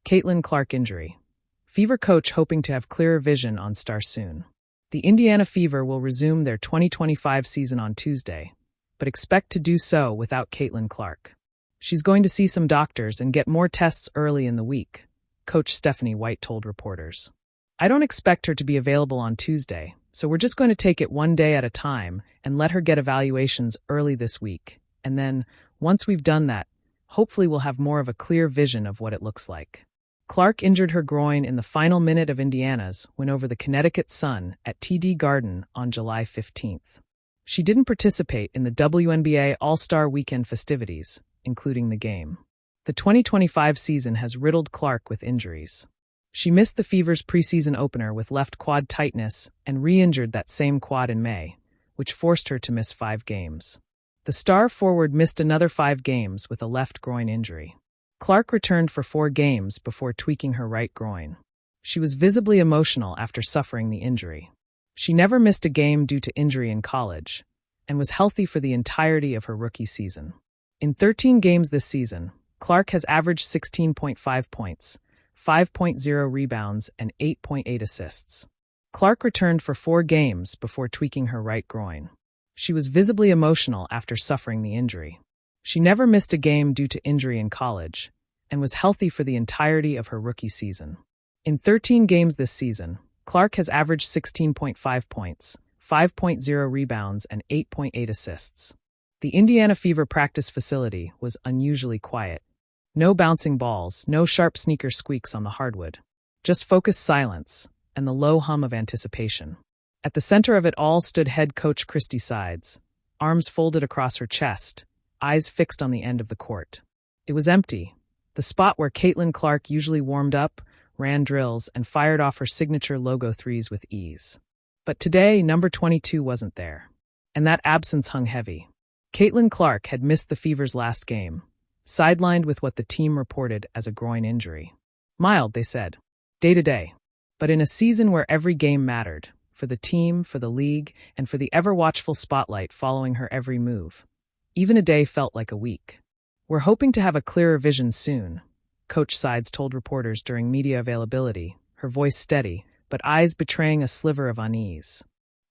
Caitlin Clark injury. Fever coach hoping to have clearer vision on star soon. The Indiana Fever will resume their 2025 season on Tuesday, but expect to do so without Caitlin Clark. She's going to see some doctors and get more tests early in the week, Coach Stephanie White told reporters. I don't expect her to be available on Tuesday, so we're just going to take it one day at a time and let her get evaluations early this week. And then, once we've done that, hopefully we'll have more of a clear vision of what it looks like. Clark injured her groin in the final minute of Indiana's win over the Connecticut Sun at TD Garden on July 15th. She didn't participate in the WNBA All-Star Weekend festivities, including the game. The 2025 season has riddled Clark with injuries. She missed the Fever's preseason opener with left quad tightness and re-injured that same quad in May, which forced her to miss 5 games. The star forward missed another 5 games with a left groin injury. Clark returned for 4 games before tweaking her right groin. She was visibly emotional after suffering the injury. She never missed a game due to injury in college, and was healthy for the entirety of her rookie season. In 13 games this season, Clark has averaged 16.5 points, 5.0 rebounds, and 8.8 assists. Clark returned for 4 games before tweaking her right groin. She was visibly emotional after suffering the injury. She never missed a game due to injury in college, and was healthy for the entirety of her rookie season. In 13 games this season, Clark has averaged 16.5 points, 5.0 rebounds, and 8.8 assists. The Indiana Fever practice facility was unusually quiet. No bouncing balls, no sharp sneaker squeaks on the hardwood. Just focused silence and the low hum of anticipation. At the center of it all stood head coach Christy Sides, arms folded across her chest, eyes fixed on the end of the court. It was empty, the spot where Caitlin Clark usually warmed up, ran drills, and fired off her signature logo threes with ease. But today, number 22 wasn't there, and that absence hung heavy. Caitlin Clark had missed the Fever's last game, sidelined with what the team reported as a groin injury. Mild, they said, day to day. But in a season where every game mattered, for the team, for the league, and for the ever-watchful spotlight following her every move, even a day felt like a week. We're hoping to have a clearer vision soon, Coach Sides told reporters during media availability, her voice steady, but eyes betraying a sliver of unease.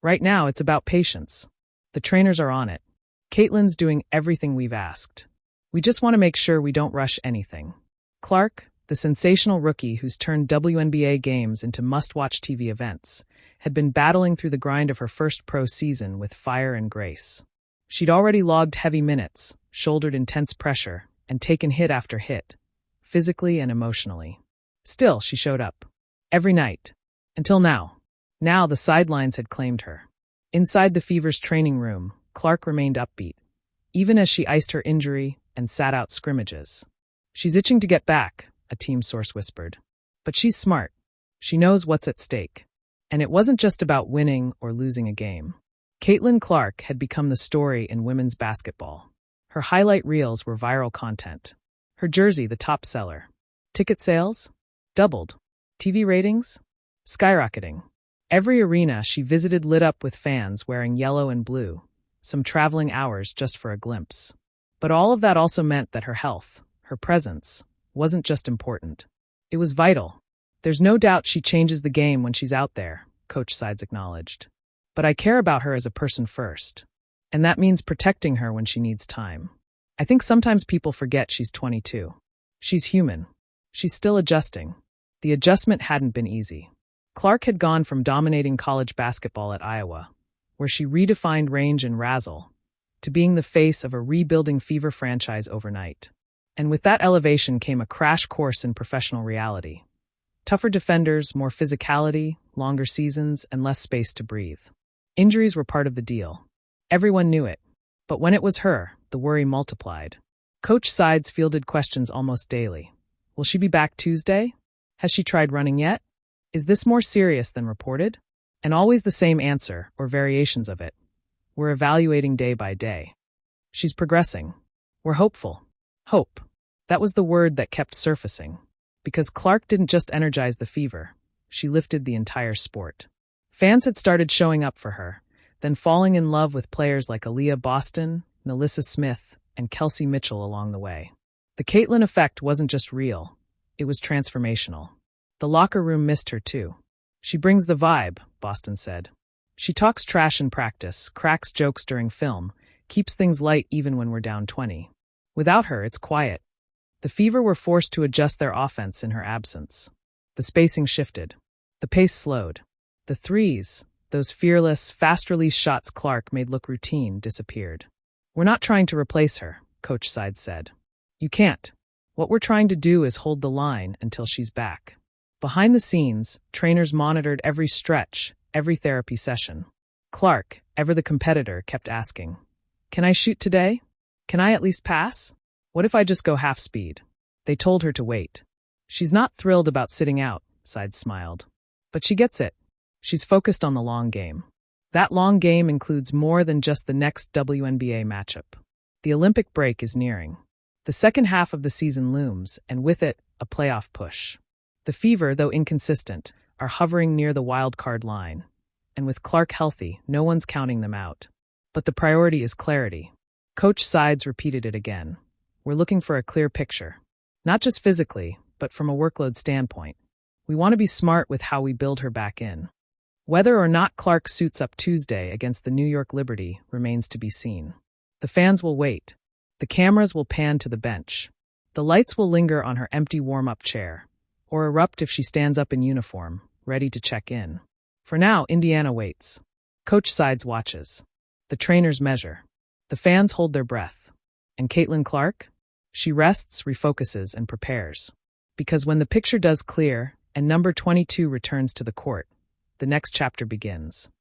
Right now, it's about patience. The trainers are on it. Caitlin's doing everything we've asked. We just want to make sure we don't rush anything. Clark, the sensational rookie who's turned WNBA games into must-watch TV events, had been battling through the grind of her first pro season with fire and grace. She'd already logged heavy minutes, shouldered intense pressure, and taken hit after hit, physically and emotionally. Still, she showed up. Every night. Until now. Now the sidelines had claimed her. Inside the Fever's training room, Clark remained upbeat, even as she iced her injury and sat out scrimmages. She's itching to get back, a team source whispered. But she's smart. She knows what's at stake. And it wasn't just about winning or losing a game. Caitlin Clark had become the story in women's basketball. Her highlight reels were viral content. Her jersey the top seller. Ticket sales? Doubled. TV ratings? Skyrocketing. Every arena she visited lit up with fans wearing yellow and blue, some traveling hours just for a glimpse. But all of that also meant that her health, her presence, wasn't just important. It was vital. There's no doubt she changes the game when she's out there, Coach Sides acknowledged. But I care about her as a person first. And that means protecting her when she needs time. I think sometimes people forget she's 22. She's human. She's still adjusting. The adjustment hadn't been easy. Clark had gone from dominating college basketball at Iowa, where she redefined range and razzle, to being the face of a rebuilding Fever franchise overnight. And with that elevation came a crash course in professional reality. Tougher defenders, more physicality, longer seasons, and less space to breathe. Injuries were part of the deal. Everyone knew it. But when it was her, the worry multiplied. Coach Sides fielded questions almost daily. Will she be back Tuesday? Has she tried running yet? Is this more serious than reported? And always the same answer, or variations of it. We're evaluating day by day. She's progressing. We're hopeful. Hope. That was the word that kept surfacing. Because Clark didn't just energize the Fever. She lifted the entire sport. Fans had started showing up for her, then falling in love with players like Aaliyah Boston, Nalissa Smith, and Kelsey Mitchell along the way. The Caitlin effect wasn't just real. It was transformational. The locker room missed her too. She brings the vibe, Boston said. She talks trash in practice, cracks jokes during film, keeps things light even when we're down 20. Without her, it's quiet. The Fever were forced to adjust their offense in her absence. The spacing shifted. The pace slowed. The threes, those fearless, fast-release shots Clark made look routine, disappeared. "We're not trying to replace her," Coach Sides said. "You can't. What we're trying to do is hold the line until she's back." Behind the scenes, trainers monitored every stretch, every therapy session. Clark, ever the competitor, kept asking, "Can I shoot today? Can I at least pass? What if I just go half speed?" They told her to wait. "She's not thrilled about sitting out," Sides smiled. "But she gets it. She's focused on the long game. That long game includes more than just the next WNBA matchup. The Olympic break is nearing. The second half of the season looms, and with it, a playoff push. The Fever, though inconsistent, are hovering near the wild card line. And with Clark healthy, no one's counting them out. But the priority is clarity. Coach Sides repeated it again. "We're looking for a clear picture. Not just physically, but from a workload standpoint. We want to be smart with how we build her back in." Whether or not Clark suits up Tuesday against the New York Liberty remains to be seen. The fans will wait. The cameras will pan to the bench. The lights will linger on her empty warm-up chair, or erupt if she stands up in uniform, ready to check in. For now, Indiana waits. Coach Sides watches. The trainers measure. The fans hold their breath. And Caitlin Clark? She rests, refocuses, and prepares. Because when the picture does clear and number 22 returns to the court, the next chapter begins.